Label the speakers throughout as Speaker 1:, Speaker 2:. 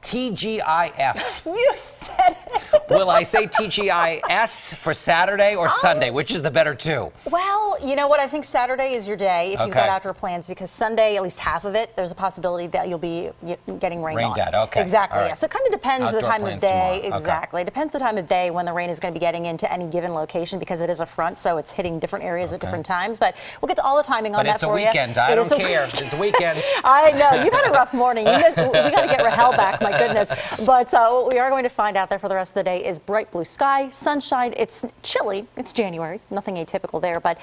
Speaker 1: TGIF.
Speaker 2: You said it.
Speaker 1: Will I say TGIS for Saturday or Sunday? Which is the better two?
Speaker 2: Well, you know what? I think Saturday is your day if you've got
Speaker 1: Okay.
Speaker 2: outdoor plans, because Sunday, at least half of it, there's a possibility that you'll be getting rained on.
Speaker 1: Rained at, okay.
Speaker 2: Exactly,
Speaker 1: All
Speaker 2: yeah.
Speaker 1: right.
Speaker 2: So it kind of depends
Speaker 1: Outdoor
Speaker 2: the time of
Speaker 1: plans
Speaker 2: day.
Speaker 1: tomorrow.
Speaker 2: Exactly. It depends the time of day when the rain is going to be getting into any given location, because it is a front, so it's hitting different areas at different times. But we'll get to all the timing on that for you.
Speaker 1: But it's a weekend. I don't care. It's a weekend.
Speaker 2: I know. You've had a rough morning. We got to get Rahel back, my goodness. But what we are going to find out there for the rest of the day is bright blue sky, sunshine. It's chilly. It's January. Nothing atypical there, but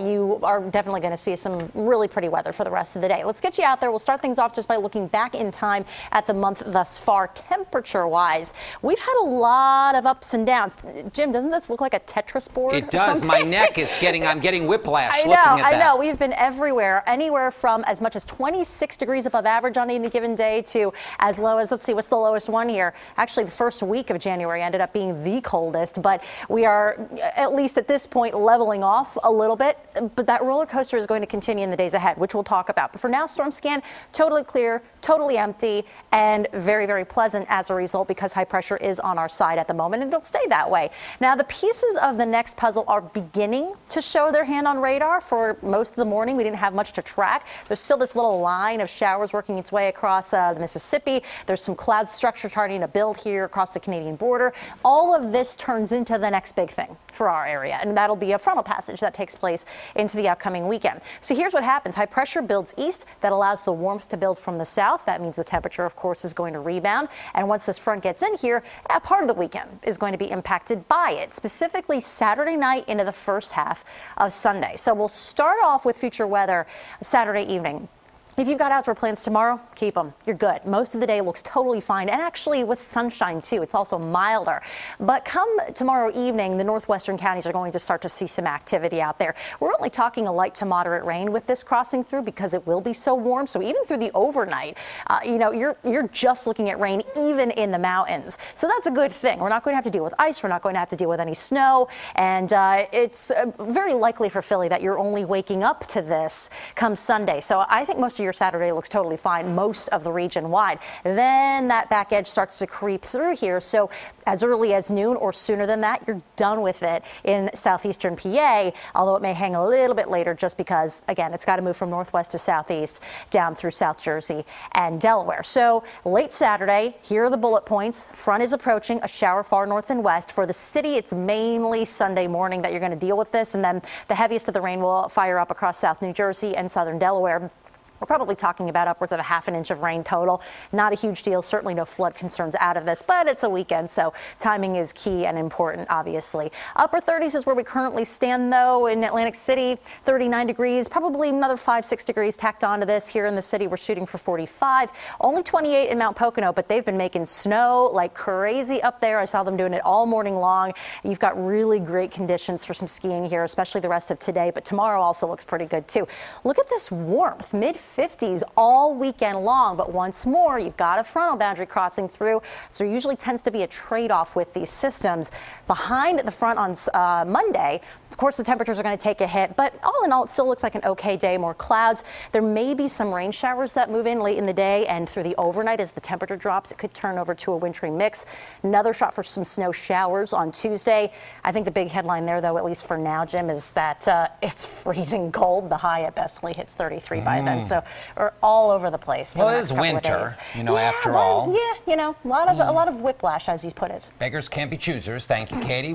Speaker 2: you are definitely going to see some really pretty weather for the rest of the day. Let's get you out there. We'll start things off just by looking back in time at the month thus far, temperature-wise. We've had a lot of ups and downs. Jim, doesn't this look like a Tetris board?
Speaker 1: It does. My neck is I'm getting whiplash
Speaker 2: I know,
Speaker 1: looking at that.
Speaker 2: I know. We've been everywhere, anywhere from as much as 26 degrees above average on any given day to as low as, let's see, what's the lowest one here? Actually, the first week of January ended up being the coldest, but we are, at least at this point, leveling off a little bit. But that roller coaster is going to continue in the days ahead, which we'll talk about. But for now, storm scan, totally clear, totally empty, and very, very pleasant as a result, because high pressure is on our side at the moment, and it'll stay that way. Now, the pieces of the next puzzle are beginning to show their hand on radar. For most of the morning, we didn't have much to track. There's still this little line of showers working its way across the Mississippi. There's some cloud structure starting to build here across the Canadian border. All of this turns into the next big thing for our area, and that'll be a frontal passage that takes place into the upcoming weekend. So here's what happens. High pressure builds east. That allows the warmth to build from the south. That means the temperature, of course, is going to rebound. And once this front gets in here, a part of the weekend is going to be impacted by it, specifically Saturday night into the first half of Sunday. So we'll start off with future weather Saturday evening. If you've got outdoor plans tomorrow, keep them. You're good. Most of the day looks totally fine, and actually with sunshine too. It's also milder. But come tomorrow evening, the northwestern counties are going to start to see some activity out there. We're only talking a light to moderate rain with this crossing through, because it will be so warm. So even through the overnight, you're just looking at rain even in the mountains. So that's a good thing. We're not going to have to deal with ice. We're not going to have to deal with any snow. And it's very likely for Philly that you're only waking up to this come Sunday. So I think most of your Saturday looks totally fine, most of the region wide. Then that back edge starts to creep through here. So as early as noon or sooner than that, you're done with it in southeastern PA, although it may hang a little bit later just because, again, it's got to move from northwest to southeast down through South Jersey and Delaware. So late Saturday, here are the bullet points. Front is approaching, a shower far north and west. For the city, it's mainly Sunday morning that you're going to deal with this, and then the heaviest of the rain will fire up across South New Jersey and southern Delaware. We're probably talking about upwards of a ½ inch of rain total. Not a huge deal. Certainly no flood concerns out of this, but it's a weekend, so timing is key and important, obviously. Upper 30s is where we currently stand, though, in Atlantic City. 39 degrees, probably another 5-6 degrees tacked onto this. Here in the city, we're shooting for 45. Only 28 in Mount Pocono, but they've been making snow like crazy up there. I saw them doing it all morning long. You've got really great conditions for some skiing here, especially the rest of today, but tomorrow also looks pretty good, too. Look at this warmth, mid-50s all weekend long, but once more, you've got a frontal boundary crossing through, so there usually tends to be a trade-off with these systems. Behind the front on Monday, of course, the temperatures are going to take a hit, but all in all, it still looks like an okay day. More clouds. There may be some rain showers that move in late in the day and through the overnight as the temperature drops. It could turn over to a wintry mix. Another shot for some snow showers on Tuesday. I think the big headline there, though, at least for now, Jim, is that it's freezing cold. The high at best only hits 33 by then, so we're all over the place. For
Speaker 1: well,
Speaker 2: the
Speaker 1: it
Speaker 2: next
Speaker 1: is
Speaker 2: couple
Speaker 1: winter,
Speaker 2: of days.
Speaker 1: after all.
Speaker 2: Yeah, a lot of whiplash, as you put it.
Speaker 1: Beggars can't be choosers. Thank you, Katie.